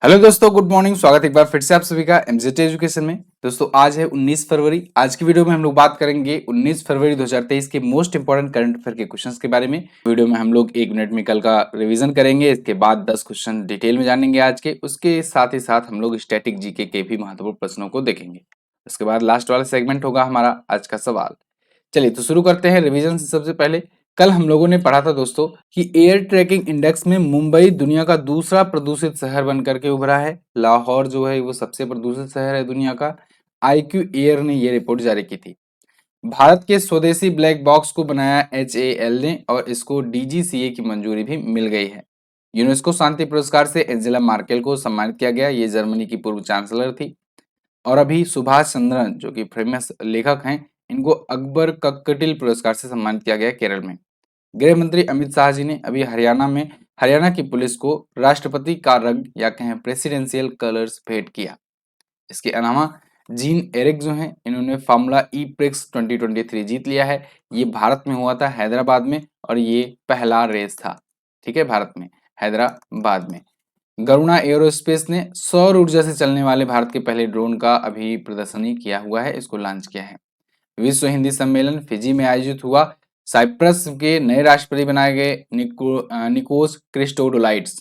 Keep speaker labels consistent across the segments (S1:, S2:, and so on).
S1: Hello दोस्तों, good morning. स्वागत है एक बार फिर से आप सभी का एमजेटी एजुकेशन में। दोस्तों आज है 19 फरवरी। आज की वीडियो में हम लोग बात करेंगे 19 फरवरी 2023 के मोस्ट इंपोर्टेंट करंट अफेयर के क्वेश्चंस के बारे में। वीडियो में हम लोग 1 मिनट में कल का रिवीजन करेंगे, इसके बाद 10 क्वेश्चन डिटेल में जानेंगे आज के। उसके साथ ही साथ हम लोग स्टैटिक जीके के भी महत्वपूर्ण प्रश्नों को देखेंगे। उसके बाद लास्ट वाला सेगमेंट होगा हमारा आज का सवाल। चलिए तो शुरू करते हैं रिवीजन से। सबसे पहले कल हम लोगों ने पढ़ा था दोस्तों कि एयर ट्रैकिंग इंडेक्स में मुंबई दुनिया का दूसरा प्रदूषित शहर बनकर के उभरा है। लाहौर जो है वो सबसे प्रदूषित शहर है दुनिया का। आईक्यू एयर ने ये रिपोर्ट जारी की थी। भारत के स्वदेशी ब्लैक बॉक्स को बनाया HAL ने और इसको DGCA की मंजूरी भी मिल गई है। यूनेस्को शांति पुरस्कार से एंजेला मार्केल को सम्मानित किया गया। ये जर्मनी की पूर्व चांसलर थी। और अभी सुभाष चंद्रन जो कि फेमस लेखक हैं, इनको अकबर कक्कटिल पुरस्कार से सम्मानित किया गया केरल में। गृह मंत्री अमित शाह जी ने अभी हरियाणा की पुलिस को राष्ट्रपति का रंग या कहें प्रेसिडेंशियल कलर्स भेंट किया। इसके अलावा जीन एरिक जो हैं, इन्होंने फार्मूला ई प्रिक्स 2023 जीत लिया है। ये भारत में हुआ था, हैदराबाद में, और ये पहला रेस था। ठीक है, भारत में हैदराबाद में। गरुणा एरोस्पेस ने सौर ऊर्जा से चलने वाले भारत के पहले ड्रोन का अभी प्रदर्शनी किया हुआ है, इसको लॉन्च किया है। विश्व हिंदी सम्मेलन फिजी में आयोजित हुआ। साइप्रस के नए राष्ट्रपति बनाए गए निकोस क्रिस्टोडोलाइट्स।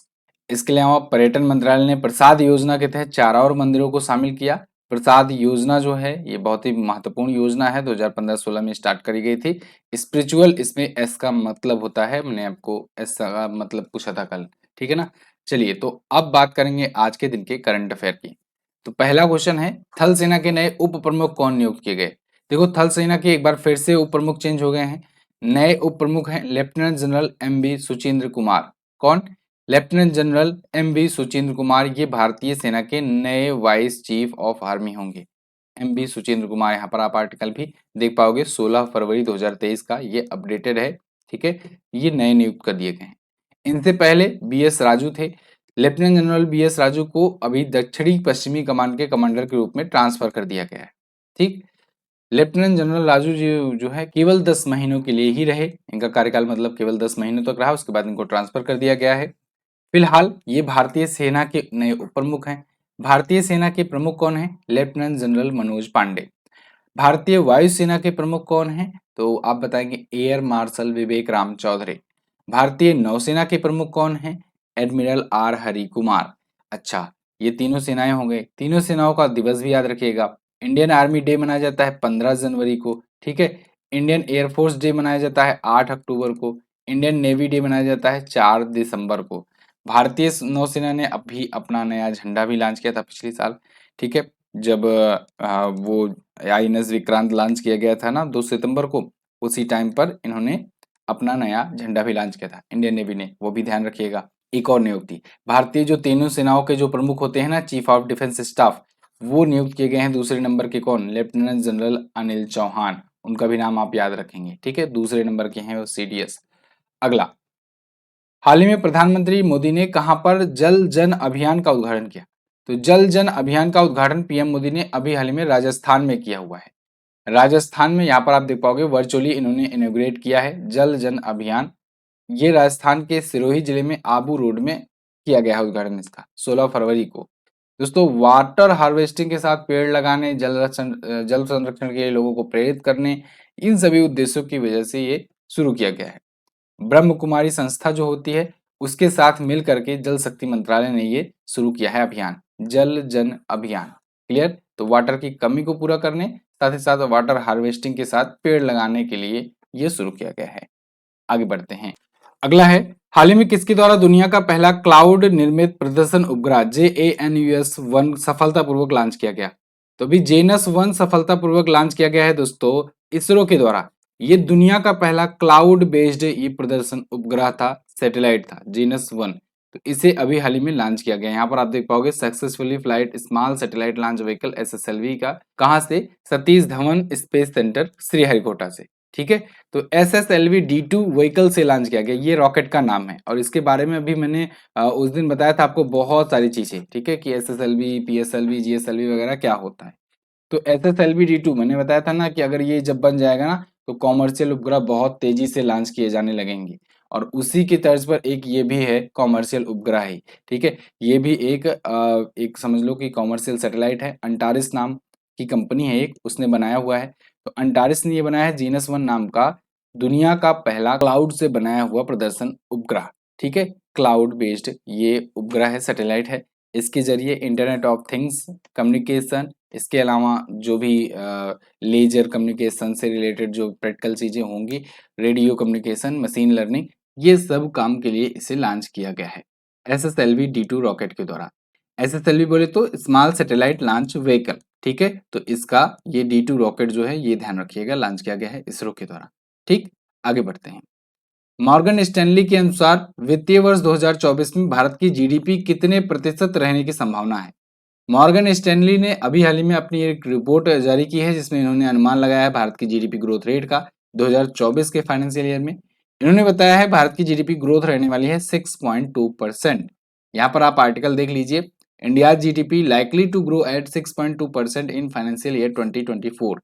S1: इसके अलावा पर्यटन मंत्रालय ने प्रसाद योजना के तहत 4 और मंदिरों को शामिल किया। प्रसाद योजना जो है ये बहुत ही महत्वपूर्ण योजना है, 2015-16 में स्टार्ट करी गई थी। स्पिरिचुअल, इसमें एस का मतलब होता है, मैंने आपको एस का मतलब पूछा था कल, ठीक है ना। चलिए तो अब बात करेंगे आज के दिन के करंट अफेयर की। तो पहला क्वेश्चन है, थल सेना के नए उप प्रमुख कौन नियुक्त किए गए। देखो, थल सेना के एक बार फिर से उप प्रमुख चेंज हो गए हैं। नए उप प्रमुख हैं lieutenant general MV Suchindra Kumar. कौन? Lieutenant general MV Suchindra Kumar, ये भारतीय सेना के नए वाइस चीफ ऑफ आर्मी होंगे। MV सुचेंद्र कुमार, यहाँ पर आप आर्टिकल भी देख पाओगे, 16 फरवरी 2023 का ये अपडेटेड है। ठीक है, ये नए नियुक्त कर दिए गए हैं। इनसे पहले BS राजू थे। लेफ्टिनेंट जनरल BS राजू को अभी दक्षिणी पश्चिमी कमान के कमांडर के रूप में ट्रांसफर कर दिया गया है। ठीक, लेफ्टिनेंट जनरल राजू जी जो है केवल 10 महीनों के लिए ही रहे। इनका कार्यकाल मतलब केवल 10 महीनों तक रहा, उसके बाद इनको ट्रांसफर कर दिया गया है। फिलहाल ये भारतीय सेना के नए उप प्रमुख हैं। भारतीय सेना के प्रमुख कौन हैं? Lieutenant general Manoj Pande. भारतीय वायुसेना के प्रमुख कौन हैं? तो आप बताएंगे एयर मार्शल विवेक राम चौधरी। भारतीय नौसेना के प्रमुख कौन हैं? Admiral R Hari Kumar. अच्छा, ये तीनों सेनाएं हो गई। तीनों सेनाओं का दिवस भी याद रखिएगा। इंडियन आर्मी डे मनाया जाता है 15 जनवरी को। ठीक है, इंडियन एयरफोर्स डे मनाया जाता है 8 अक्टूबर को। इंडियन नेवी डे मनाया जाता है 4 दिसंबर को। भारतीय नौसेना ने अभी अपना नया झंडा भी लॉन्च किया था पिछले साल। ठीक है, जब वो INS विक्रांत लॉन्च किया गया था ना 2 सितंबर को, उसी टाइम पर इन्होंने अपना नया झंडा भी लॉन्च किया था इंडियन नेवी ने, वो भी ध्यान रखिएगा। एक और नियुक्ति, भारतीय जो तीनों सेनाओं के जो प्रमुख होते हैं ना, चीफ ऑफ डिफेंस स्टाफ, वो नियुक्त किए गए हैं दूसरे नंबर के। कौन? Lieutenant general Anil Chauhan. उनका भी नाम आप याद रखेंगे। ठीक है, दूसरे नंबर के हैं वो CDS। अगला, हाल ही में प्रधानमंत्री मोदी ने कहां पर जल जन अभियान का उद्घाटन किया। तो जल जन अभियान का उद्घाटन PM मोदी ने अभी हाल ही में राजस्थान में किया हुआ है। राजस्थान में यहाँ पर आप देख पाओगे वर्चुअली इन्होंने इनोग्रेट किया है जल जन अभियान। ये राजस्थान के सिरोही जिले में आबू रोड में किया गया है उद्घाटन इसका, 16 फरवरी को। दोस्तों, वाटर हार्वेस्टिंग के साथ पेड़ लगाने, जल संरक्षण के लिए लोगों को प्रेरित करने, इन सभी उद्देश्यों की वजह से ये शुरू किया गया है। ब्रह्म कुमारी संस्था जो होती है, उसके साथ मिल करके जल शक्ति मंत्रालय ने ये शुरू किया है अभियान, जल जन अभियान। क्लियर? तो वाटर की कमी को पूरा करने, साथ ही साथ वाटर हार्वेस्टिंग के साथ पेड़ लगाने के लिए ये शुरू किया गया है। आगे बढ़ते हैं। अगला है, हाल ही में किसके द्वारा दुनिया का पहला क्लाउड निर्मित प्रदर्शन उपग्रह JANUS-1 सफलतापूर्वक लॉन्च किया गया। तो अभी JANUS-1 सफलतापूर्वक लॉन्च किया गया है दोस्तों इसरो के द्वारा। ये दुनिया का पहला क्लाउड बेस्ड ये प्रदर्शन उपग्रह था, सैटेलाइट था JANUS-1। तो इसे अभी हाल ही में लॉन्च किया गया। यहाँ पर आप देख पाओगे successfully flight small satellite launch vehicle SSLV का, कहाँ से? सतीश धवन स्पेस सेंटर श्रीहरिकोटा से। ठीक है, तो SSLV D2 व्हीकल से लॉन्च किया गया। ये रॉकेट का नाम है और इसके बारे में अभी मैंने उस दिन बताया था आपको बहुत सारी चीजें। ठीक है, कि SSLV PSLV GSLV वगैरह क्या होता है। तो SSLV D2 मैंने बताया था ना कि अगर ये जब बन जाएगा ना तो कॉमर्शियल उपग्रह बहुत तेजी से लॉन्च किए जाने लगेंगे। और उसी की तर्ज पर एक ये भी है कॉमर्शियल उपग्रह ही, ठीक है। ये भी एक समझ लो कि कॉमर्शियल सैटेलाइट है। अंटारिस नाम की कंपनी है एक, उसने बनाया हुआ है। तो अंटारिस ने ये बनाया है जीनस वन नाम का दुनिया का पहला क्लाउड से बनाया हुआ प्रदर्शन उपग्रह, ठीक है। क्लाउड बेस्ड ये उपग्रह है, सैटेलाइट है। इसके जरिए इंटरनेट ऑफ थिंग्स कम्युनिकेशन, इसके अलावा जो भी लेजर कम्युनिकेशन से रिलेटेड जो प्रैक्टिकल चीजें होंगी, रेडियो कम्युनिकेशन, मशीन लर्निंग, ये सब काम के लिए इसे लॉन्च किया गया है SSLV D2 रॉकेट के द्वारा। SSLV बोले तो स्मॉल सैटेलाइट लॉन्च व्हीकल, ठीक है। तो इसका ये D2 रॉकेट जो है ये ध्यान रखिएगा लॉन्च किया गया है इसरो के द्वारा, ठीक। आगे बढ़ते हैं। मॉर्गन स्टैनली के अनुसार वित्तीय वर्ष 2024 में भारत की जीडीपी कितने प्रतिशत रहने की संभावना है। मॉर्गन स्टैनली ने अभी हाल ही में अपनी एक रिपोर्ट जारी की है जिसमें इन्होंने अनुमान लगाया है भारत की जीडीपी ग्रोथ रेट का 2024 के फाइनेंशियल ईयर में। इन्होंने बताया है भारत की जीडीपी ग्रोथ रहने वाली है 6.2%। यहाँ पर आप आर्टिकल देख लीजिए, India GDP likely to grow at 6.2% in financial year 2024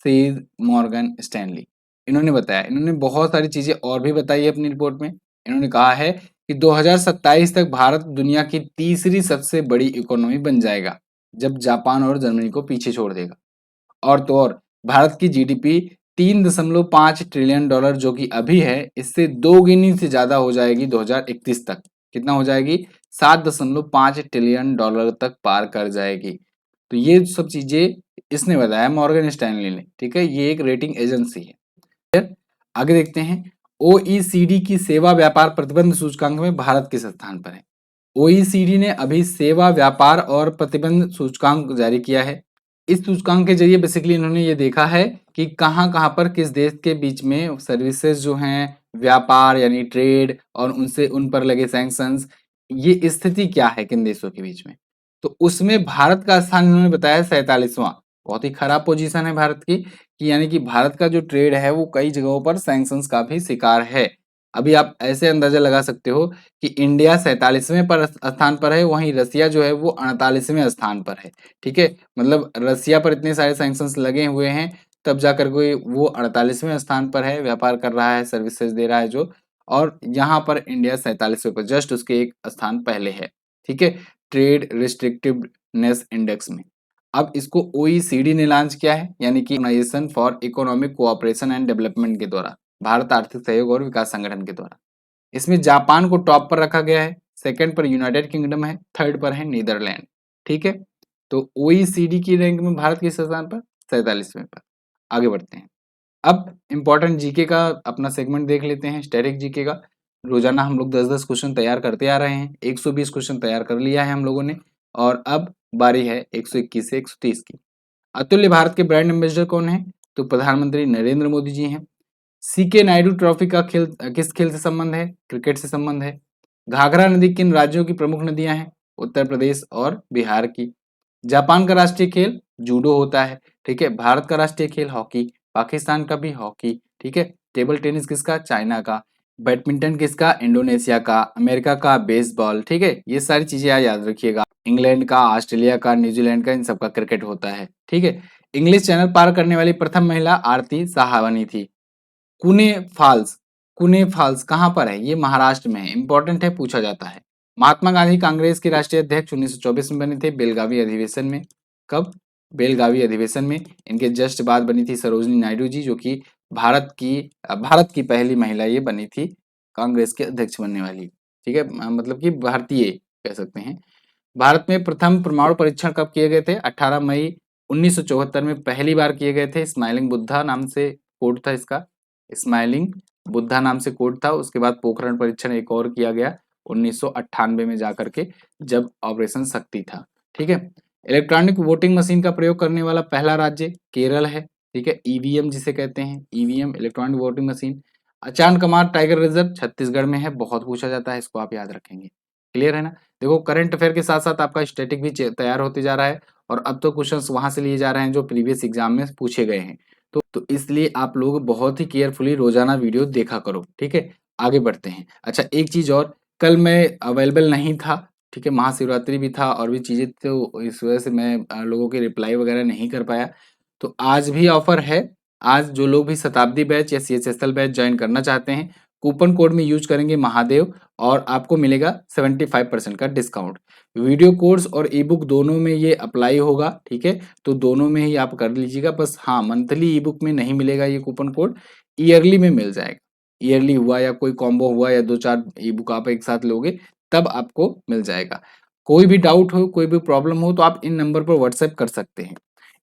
S1: says Morgan Stanley. इन्होंने बताया, इन्होंने बहुत सारी चीजें और भी बताई है अपनी रिपोर्ट में। इन्होंने कहा है कि 2027 तक भारत दुनिया की तीसरी सबसे बड़ी इकोनॉमी बन जाएगा जब जापान और जर्मनी को पीछे छोड़ देगा। और तो और भारत की जीडीपी 3.5 ट्रिलियन डॉलर जो कि अभी है इससे दोगुनी से ज्यादा हो जाएगी 2031 तक। कितना हो जाएगी? 7.5 ट्रिलियन डॉलर तक पार कर जाएगी। तो ये सब चीजें इसने बताया मॉर्गन स्टैनली ने, ठीक है। ये एक रेटिंग एजेंसी है। फिर आगे देखते हैं, ओईसीडी की सेवा व्यापार प्रतिबंध सूचकांक में भारत किस स्थान पर है। ओईसीडी ने अभी सेवा व्यापार और प्रतिबंध सूचकांक जारी किया है। इस सूचकांक के जरिए बेसिकली इन्होंने ये देखा है कि कहाँ कहाँ पर किस देश के बीच में सर्विसेज जो हैं, व्यापार यानी ट्रेड और उनसे उन पर लगे सैंक्शंस, ये स्थिति क्या है किन देशों के बीच में। तो उसमें भारत का स्थान इन्होंने बताया 47वां। बहुत ही खराब पोजीशन है भारत की, कि यानी कि भारत का जो ट्रेड है वो कई जगहों पर सैंक्शंस का भी शिकार है। अभी आप ऐसे अंदाजा लगा सकते हो कि इंडिया 47वें पर स्थान पर है, वहीं रसिया जो है वो 48वें स्थान पर है, ठीक है। मतलब रसिया पर इतने सारे सैंक्शंस लगे हुए हैं तब जाकर कोई वो 48वें स्थान पर है, व्यापार कर रहा है, सर्विसेज दे रहा है जो, और यहाँ पर इंडिया 47वें पर जस्ट उसके एक स्थान पहले है, ठीक है, ट्रेड रिस्ट्रिक्टिवनेस इंडेक्स में। अब इसको ओईसीडी ने लॉन्च किया है, यानी कि Organisation for Economic Cooperation and Development के द्वारा, भारत आर्थिक सहयोग और विकास संगठन के द्वारा। इसमें जापान को टॉप पर रखा गया है, सेकंड पर यूनाइटेड किंगडम है, थर्ड पर है नीदरलैंड, ठीक है। तो ओईसीडी की रैंक में भारत किस स्थान पर? 47वें पर। आगे बढ़ते हैं। अब इंपॉर्टेंट जीके का अपना सेगमेंट देख लेते हैं, स्टैटिक जीके का। रोजाना हम लोग 10-10 क्वेश्चन तैयार करते आ रहे हैं, 120 क्वेश्चन तैयार कर लिया है हम लोगों ने, और अब बारी है 121 से 130 की। अतुल्य भारत के ब्रांड एम्बेसडर कौन है? तो प्रधानमंत्री नरेंद्र मोदी जी हैं। सीके नायडू ट्रॉफी का खेल किस खेल से संबंध है? क्रिकेट से संबंध है। घाघरा नदी किन राज्यों की प्रमुख नदियां हैं? उत्तर प्रदेश और बिहार की। जापान का राष्ट्रीय खेल जूडो होता है, ठीक है। भारत का राष्ट्रीय खेल हॉकी, पाकिस्तान का भी हॉकी, ठीक है। टेबल टेनिस किसका? चाइना का। बैडमिंटन किसका? इंडोनेशिया का। अमेरिका का बेसबॉल, ठीक है। ये सारी चीजें याद रखिएगा। इंग्लैंड का, ऑस्ट्रेलिया का, न्यूजीलैंड का, इन सबका क्रिकेट होता है, ठीक है। इंग्लिश चैनल पार करने वाली प्रथम महिला आरती साहा बनी थी। कुने फॉल्स, कुने फॉल्स कहाँ पर है? ये महाराष्ट्र में है, इंपॉर्टेंट है, पूछा जाता है। महात्मा गांधी कांग्रेस के राष्ट्रीय अध्यक्ष 1924 में बने थे, बेलगावी अधिवेशन में। कब? बेलगावी अधिवेशन में। इनके जस्ट बाद बनी थी सरोजनी नायडू जी, जो कि भारत की पहली महिला ये बनी थी कांग्रेस के अध्यक्ष बनने वाली, ठीक है। मतलब कि भारतीय कह सकते हैं। भारत में प्रथम परमाणु परीक्षण कब किए गए थे? 18 मई 1974 में पहली बार किए गए थे। स्माइलिंग बुद्धा नाम से कोड था इसका, स्माइलिंग बुद्धा नाम से कोड था। उसके बाद पोखरण परीक्षण एक और किया गया 1998 में जाकर के, जब ऑपरेशन शक्ति था, ठीक है। इलेक्ट्रॉनिक वोटिंग मशीन का प्रयोग करने वाला पहला राज्य केरल है, ठीक है। ईवीएम जिसे कहते हैं, EVM electronic voting machine. Achanakmar tiger reserve Chhattisgarh में है, बहुत पूछा जाता है, इसको आप याद रखेंगे। क्लियर है ना? देखो करंट अफेयर के साथ साथ आपका स्टैटिक भी तैयार होते जा रहा है, और अब तो क्वेश्चंस वहां से लिए जा रहे हैं जो प्रीवियस एग्जाम में पूछे गए हैं। तो इसलिए आप लोग बहुत ही केयरफुली रोजाना वीडियो देखा करो, ठीक है। आगे बढ़ते हैं। अच्छा, एक चीज और, कल मैं अवेलेबल नहीं था, ठीक है, महाशिवरात्रि भी था और भी चीजें, तो इस वजह से मैं लोगों के रिप्लाई वगैरह नहीं कर पाया। तो आज भी ऑफर है। आज जो लोग भी शताब्दी बैच या CHSL बैच ज्वाइन करना चाहते हैं कूपन कोड में यूज करेंगे महादेव और आपको मिलेगा 75% का डिस्काउंट। वीडियो कोर्स और ई बुक दोनों में ये अप्लाई होगा, ठीक है, तो दोनों में ही आप कर लीजिएगा। बस हाँ, मंथली ई बुक में नहीं मिलेगा ये कूपन कोड, ईयरली में मिल जाएगा। ईयरली हुआ या कोई कॉम्बो हुआ या 2-4 ई बुक आप एक साथ लोगे तब आपको मिल जाएगा। कोई भी डाउट हो, कोई भी प्रॉब्लम हो तो आप इन नंबर पर व्हाट्सएप कर सकते हैं।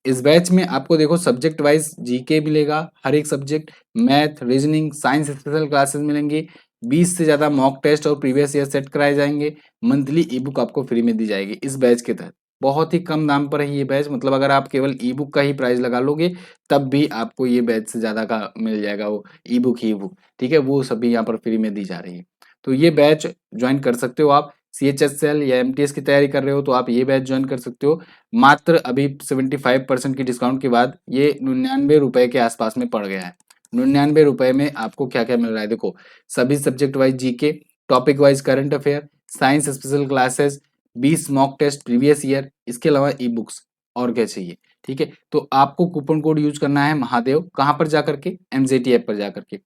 S1: इस बैच में आपको देखो सब्जेक्ट वाइज जीके मिलेगा, हर एक subject, math, reasoning, science special classes मिलेंगे, 20 से ज्यादा मॉक टेस्ट और प्रीवियस ईयर सेट कराए जाएंगे, मंथली ई बुक आपको फ्री में दी जाएगी इस बैच के तहत। बहुत ही कम दाम पर है ये बैच, मतलब अगर आप केवल ई बुक का ही प्राइस लगा लोगे तब भी आपको ये बैच से ज्यादा का मिल जाएगा, वो ई बुक ही बुक, ठीक है, वो सभी यहाँ पर फ्री में दी जा रही है। तो ये बैच ज्वाइन कर सकते हो आप। CHSL या MTS की तैयारी कर रहे हो तो आप ये बैच ज्वाइन कर सकते हो। मात्र अभी 75% की डिस्काउंट के बाद ये 99 रुपए के आसपास में पड़ गया है। 99 रुपए में आपको क्या क्या मिल रहा है देखो, सभी subject wise GK, topic wise current affair, science special classes, 20 mock test previous year, इसके अलावा ई बुक्स, और क्या चाहिए, ठीक है। तो आपको कूपन कोड यूज करना है महादेव, कहाँ पर जाकर के, MZT ऐप पर जाकर के।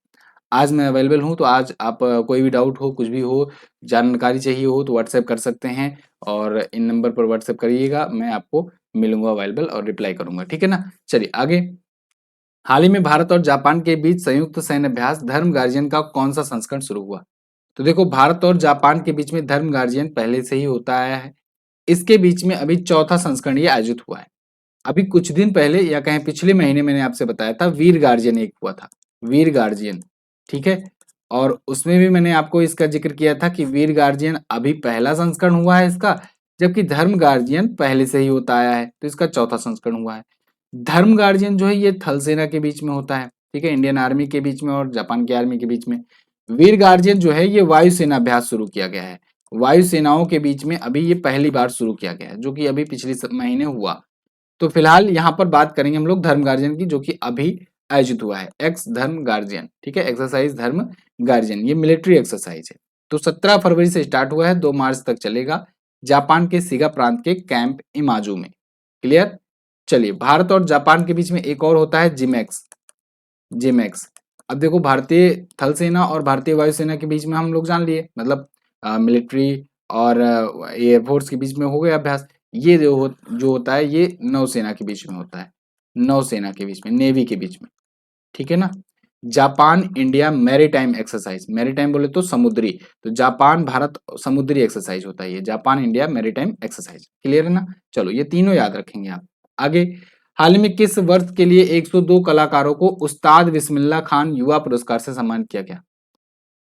S1: आज मैं अवेलेबल हूँ, तो आज आप कोई भी डाउट हो, कुछ भी हो, जानकारी चाहिए हो तो व्हाट्सएप कर सकते हैं, और इन नंबर पर व्हाट्सएप करिएगा, मैं आपको मिलूंगा अवेलेबल और रिप्लाई करूंगा, ठीक है ना। चलिए आगे। हाल ही में भारत और जापान के बीच संयुक्त सैन्य अभ्यास धर्म गार्जियन का कौन सा संस्करण शुरू हुआ? तो देखो, भारत और जापान के बीच में धर्म गार्जियन पहले से ही होता आया है, इसके बीच में अभी चौथा संस्करण ये आयोजित हुआ है। अभी कुछ दिन पहले या कहें पिछले महीने मैंने आपसे बताया था वीर गार्जियन एक हुआ था, वीर गार्जियन, ठीक है। और उसमें भी मैंने आपको इसका जिक्र किया था कि वीर गार्जियन अभी पहला संस्करण हुआ है इसका, जबकि धर्म गार्जियन पहले से ही होता आया है, तो इसका चौथा संस्करण हुआ है। धर्म गार्जियन जो है ये थल सेना के बीच में होता है, ठीक है, इंडियन आर्मी के बीच में और जापान की आर्मी के बीच में। वीर गार्जियन जो है ये वायुसेना अभ्यास शुरू किया गया है, वायु सेनाओं के बीच में अभी ये पहली बार शुरू किया गया है, जो कि अभी पिछले महीने हुआ। तो फिलहाल यहाँ पर बात करेंगे हम लोग धर्म गार्जियन की, जो कि अभी आयोजित हुआ है, एक्स धर्म गार्जियन, ठीक है, एक्सरसाइज धर्म गार्जियन, ये मिलिट्री एक्सरसाइज है। तो 17 फरवरी से स्टार्ट हुआ है, 2 मार्च तक चलेगा, जापान के सीगा प्रांत के कैंप इमाजू में। क्लियर। चलिए, भारत और जापान के बीच में एक और होता है जिमेक्स, जिमेक्स। अब देखो, भारतीय थल सेना और भारतीय वायुसेना के बीच में हम लोग जान लिए, मतलब मिलिट्री और एयरफोर्स के बीच में हो गया अभ्यास। ये जो होता है ये नौसेना के बीच में होता है, नौसेना के बीच में, नेवी के बीच में, ठीक है ना। Japan India maritime exercise, maritime बोले तो समुद्री, तो जापान भारत समुद्री एक्सरसाइज होता है ये, Japan India maritime exercise. Clear है ना। चलो, ये तीनों याद रखेंगे आप। आगे, हाल ही में किस वर्ष के लिए 102 कलाकारों को उस्ताद बिस्मिल्लाह खान युवा पुरस्कार से सम्मानित किया गया?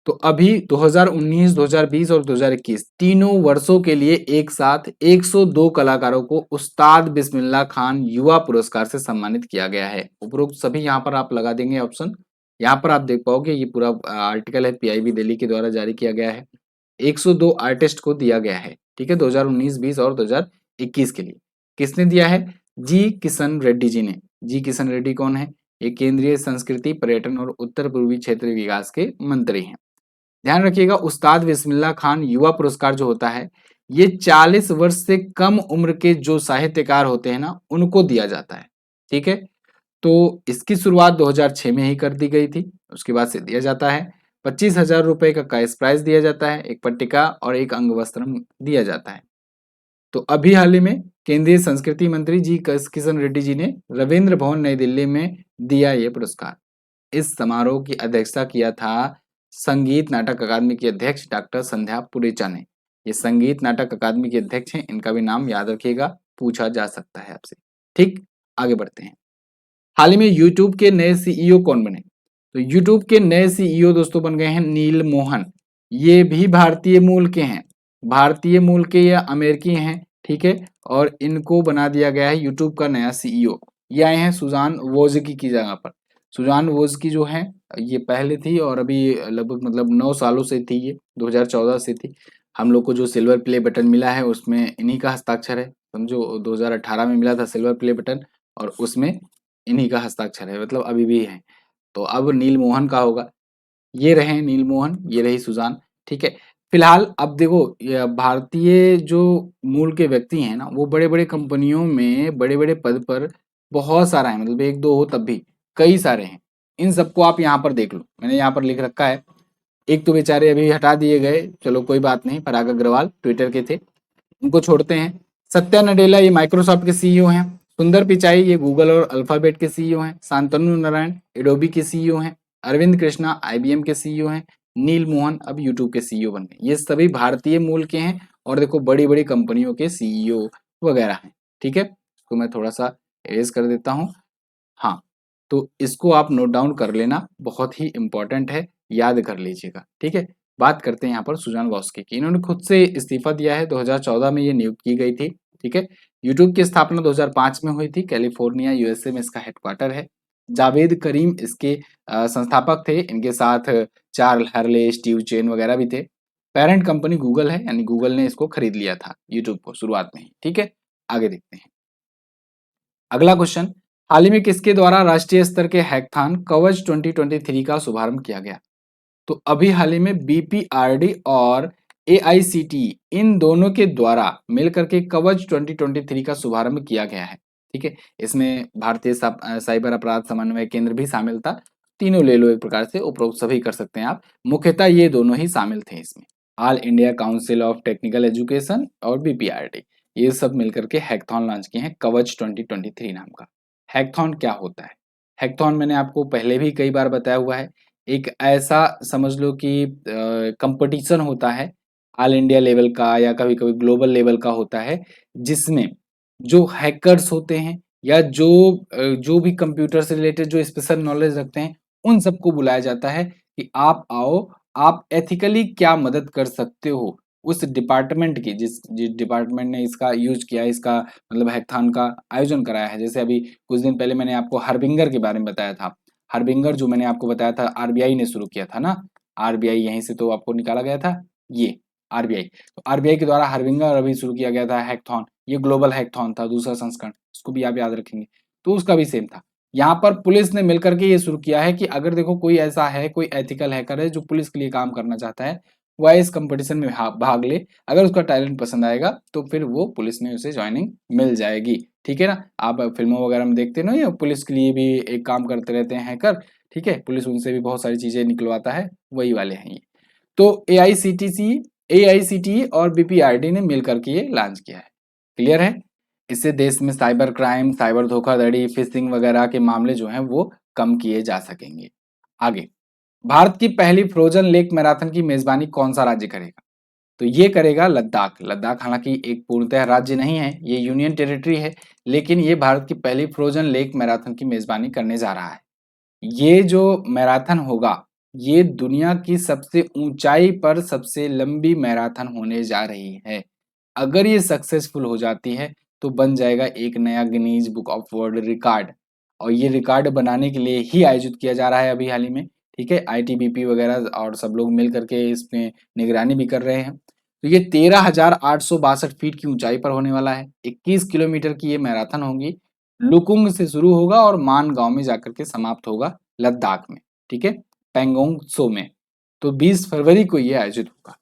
S1: तो अभी 2019, 2020 और 2021 तीनों वर्षों के लिए एक साथ 102 कलाकारों को उस्ताद बिस्मिल्लाह खान युवा पुरस्कार से सम्मानित किया गया है। उपरोक्त सभी यहाँ पर आप लगा देंगे ऑप्शन, यहाँ पर आप देख पाओगे, ये पूरा आर्टिकल है, PIB दिल्ली के द्वारा जारी किया गया है। 102 आर्टिस्ट को दिया गया है, ठीक है, 2019, 20 और 2021 के लिए। किसने दिया है? जी किशन रेड्डी जी ने। जी किशन रेड्डी कौन है? ये केंद्रीय संस्कृति, पर्यटन और उत्तर पूर्वी क्षेत्र विकास के मंत्री हैं। ध्यान रखिएगा, उस्ताद बिस्मिल्लाह खान युवा पुरस्कार जो होता है ये 40 वर्ष से कम उम्र के जो साहित्यकार होते हैं ना उनको दिया जाता है, ठीक है। तो इसकी शुरुआत 2006 में ही कर दी गई थी, उसके बाद से दिया जाता है। 25,000 रुपए का कैश प्राइज दिया जाता है, एक पट्टिका और एक अंगवस्त्रम दिया जाता है। तो अभी हाल ही में केंद्रीय संस्कृति मंत्री जी किशन रेड्डी जी ने रविंद्र भवन नई दिल्ली में दिया ये पुरस्कार। इस समारोह की अध्यक्षता किया था संगीत नाटक अकादमी की अध्यक्ष डॉक्टर संध्या पुरेचा ने। ये संगीत नाटक अकादमी के अध्यक्ष हैं, इनका भी नाम याद रखिएगा, पूछा जा सकता है आपसे। ठीक, आगे बढ़ते हैं। हाल ही में यूट्यूब के नए CEO कौन बने? तो यूट्यूब के नए CEO दोस्तों बन गए हैं नील मोहन। ये भी भारतीय मूल के हैं, भारतीय मूल के या अमेरिकी हैं, ठीक है, और इनको बना दिया गया है यूट्यूब का नया CEO। ये आए हैं सुजान वोजकी की जगह पर। सुजान वोजकी जो है ये पहले थी और अभी लगभग मतलब 9 सालों से थी, ये 2014 से थी। हम लोग को जो सिल्वर प्ले बटन मिला है उसमें इन्हीं का हस्ताक्षर है, समझो 2018 में मिला था सिल्वर प्ले बटन और उसमें इन्हीं का हस्ताक्षर है, मतलब अभी भी है। तो अब नील मोहन का होगा। ये रहे नील मोहन, ये रही सुजान, ठीक है। फिलहाल अब देखो, भारतीय जो मूल के व्यक्ति हैं ना वो बड़े बड़े कंपनियों में बड़े बड़े पद पर बहुत सारा है, मतलब एक दो हो तब भी कई सारे हैं। इन सबको आप यहाँ पर देख लो, मैंने यहाँ पर लिख रखा है। एक तो बेचारे अभी हटा दिए गए, चलो कोई बात नहीं, पराग अग्रवाल ट्विटर के थे, उनको छोड़ते हैं। सत्या नडेला ये माइक्रोसॉफ्ट के सीईओ हैं। सुंदर पिचाई ये गूगल और अल्फाबेट के सीईओ हैं। शांतनु नारायण एडोबी के सीईओ हैं। अरविंद कृष्णा आईबीएम के सीईओ हैं। नील मोहन अब यूट्यूब के सीईओ बन गए। ये सभी भारतीय मूल के हैं और देखो बड़ी बड़ी कंपनियों के सीईओ वगैरह हैं। ठीक है, तो मैं थोड़ा सा एरेज कर देता हूँ। हाँ, तो इसको आप नोट डाउन कर लेना, बहुत ही इंपॉर्टेंट है, याद कर लीजिएगा। ठीक है, बात करते हैं यहाँ पर सुजान वॉस्की की। इन्होंने खुद से इस्तीफा दिया है, 2014 में ये नियुक्त की गई थी। ठीक है, यूट्यूब की स्थापना 2005 में हुई थी। कैलिफोर्निया यूएसए में इसका हेडक्वार्टर है। जावेद करीम इसके संस्थापक थे। इनके साथ चार्ल हर्ले, स्टीव चेन वगैरह भी थे। पेरेंट कंपनी गूगल है, यानी गूगल ने इसको खरीद लिया था यूट्यूब को शुरुआत में ही। ठीक है, आगे देखते हैं अगला क्वेश्चन। हाल ही में किसके द्वारा राष्ट्रीय स्तर के हैकथॉन कवच 2023 का शुभारंभ किया गया? तो अभी हाल ही में बीपीआरडी और एआईसीटीई इन दोनों के द्वारा मिलकर के कवच 2023 का शुभारंभ किया गया है। ठीक है, इसमें भारतीय साइबर अपराध समन्वय केंद्र भी शामिल था। तीनों ले लो एक प्रकार से, उपरोक्त सभी कर सकते हैं आप, मुख्यतः ये दोनों ही शामिल थे इसमें। All India council of technical education और बीपीआरडी ये सब मिलकर के हैकथॉन लॉन्च किए हैं कवच 2023 नाम का। हैकथॉन क्या होता है? हैकथॉन मैंने आपको पहले भी कई बार बताया हुआ है, एक ऐसा समझ लो कि कंपटीशन होता है ऑल इंडिया लेवल का या कभी कभी ग्लोबल लेवल का होता है, जिसमें जो हैकर्स होते हैं या जो भी कंप्यूटर से रिलेटेड जो स्पेशल नॉलेज रखते हैं उन सबको बुलाया जाता है कि आप आओ, आप एथिकली क्या मदद कर सकते हो उस डिपार्टमेंट की, जिस डिपार्टमेंट ने इसका यूज किया है, इसका मतलब हैकथॉन का आयोजन कराया है। जैसे अभी कुछ दिन पहले मैंने आपको हरबिंगर के बारे में बताया था। हरबिंगर जो मैंने आपको बताया था आरबीआई ने शुरू किया था ना, आरबीआई यहीं से तो आपको निकाला गया था, ये आरबीआई। तो आरबीआई के द्वारा हरबिंगर अभी शुरू किया गया था हैकथॉन, ये ग्लोबल हैकथॉन था दूसरा संस्करण, इसको भी आप याद रखेंगे। तो उसका भी सेम था। यहाँ पर पुलिस ने मिलकर के ये शुरू किया है कि अगर देखो कोई ऐसा है, कोई एथिकल हैकर है जो पुलिस के लिए काम करना चाहता है, वह इस कंपटीशन में भाग ले। अगर उसका टैलेंट पसंद आएगा तो फिर वो पुलिस में उसे ज्वाइनिंग मिल जाएगी। ठीक है ना, आप फिल्मों वगैरह में देखते ना, ये पुलिस के लिए भी एक काम करते रहते हैं हैकर। ठीक है, पुलिस उनसे भी बहुत सारी चीजें निकलवाता है, वही वाले हैं ये। तो एआईसीटीई और बीपीआरडी ने मिलकर के ये लॉन्च किया है। क्लियर है? इससे देश में साइबर क्राइम, साइबर धोखाधड़ी, फिशिंग वगैरह के मामले जो हैं वो कम किए जा सकेंगे। आगे, भारत की पहली फ्रोजन लेक मैराथन की मेजबानी कौन सा राज्य करेगा? तो ये करेगा लद्दाख। लद्दाख हालांकि एक पूर्णतः राज्य नहीं है, ये यूनियन टेरिटरी है, लेकिन ये भारत की पहली फ्रोजन लेक मैराथन की मेजबानी करने जा रहा है। ये जो मैराथन होगा, ये दुनिया की सबसे ऊंचाई पर सबसे लंबी मैराथन होने जा रही है। अगर ये सक्सेसफुल हो जाती है तो बन जाएगा एक नया Guinness book of world record, और ये रिकॉर्ड बनाने के लिए ही आयोजित किया जा रहा है अभी हाल ही में। ठीक है, आईटीबीपी वगैरह और सब लोग मिल करके इसमें निगरानी भी कर रहे हैं। तो ये 13,862 फीट की ऊंचाई पर होने वाला है। 21 किलोमीटर की ये मैराथन होगी। लुकुंग से शुरू होगा और मान गांव में जाकर के समाप्त होगा लद्दाख में। ठीक है, पेंगोंग त्सो में। तो 20 फरवरी को ये आयोजित होगा।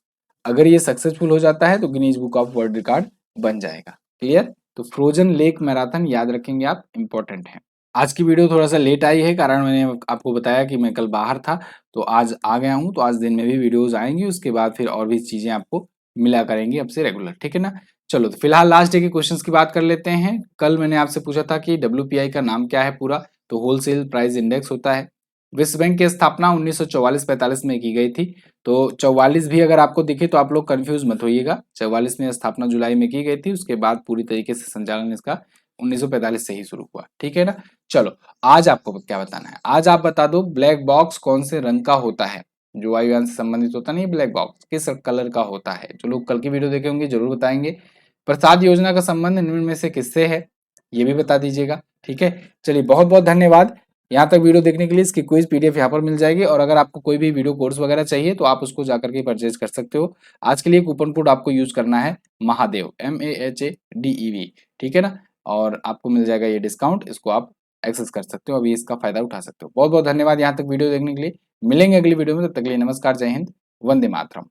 S1: अगर ये सक्सेसफुल हो जाता है तो Guinness book of world record बन जाएगा। क्लियर? तो फ्रोजन लेक मैराथन याद रखेंगे आप, इंपॉर्टेंट है। आज की वीडियो थोड़ा सा लेट आई है, कारण मैंने आपको बताया कि मैं कल बाहर था, तो आज आ गया हूँ। तो आज दिन में भी वीडियोस आएंगी, उसके बाद फिर और भी चीजें आपको मिला करेंगी अब से रेगुलर। ठीक है ना? चलो, तो फिलहाल लास्ट डे के क्वेश्चंस की बात कर लेते हैं। कल मैंने आपसे पूछा था कि डब्ल्यूपीआई का नाम क्या है पूरा, तो होलसेल प्राइस इंडेक्स होता है। विश्व बैंक की स्थापना 1944-45 में की गई थी। तो 44 भी अगर आपको दिखे तो आप लोग कंफ्यूज मत होइएगा। 44 में स्थापना जुलाई में की गई थी, उसके बाद पूरी तरीके से संचालन इसका 1945 से ही शुरू हुआ। ठीक है ना? चलो, आज आपको क्या बताना है? आज आप बता दो ब्लैक बॉक्स कौन से रंग का होता है। जो वायुयान से संबंधित होता नहीं, ब्लैक बॉक्स किस कलर का होता है? जो लोग कल की वीडियो देखे होंगे जरूर बताएंगे। प्रसाद योजना का संबंध निम्न में से किससे है, ये भी बता दीजिएगा। ठीक है, चलिए बहुत बहुत धन्यवाद यहाँ तक वीडियो देखने के लिए। इसकी क्विज पीडीएफ यहाँ पर मिल जाएगी, और अगर आपको कोई भी वीडियो कोर्स वगैरह चाहिए तो आप उसको जाकर के परचेज कर सकते हो। आज के लिए कूपन कोड आपको यूज करना है महादेव, MAHADEV। ठीक है ना? और आपको मिल जाएगा ये डिस्काउंट, इसको आप एक्सेस कर सकते हो, अभी इसका फायदा उठा सकते हो। बहुत बहुत धन्यवाद यहाँ तक वीडियो देखने के लिए। मिलेंगे अगली वीडियो में, तब तक के लिए नमस्कार, जय हिंद, वंदे मातरम।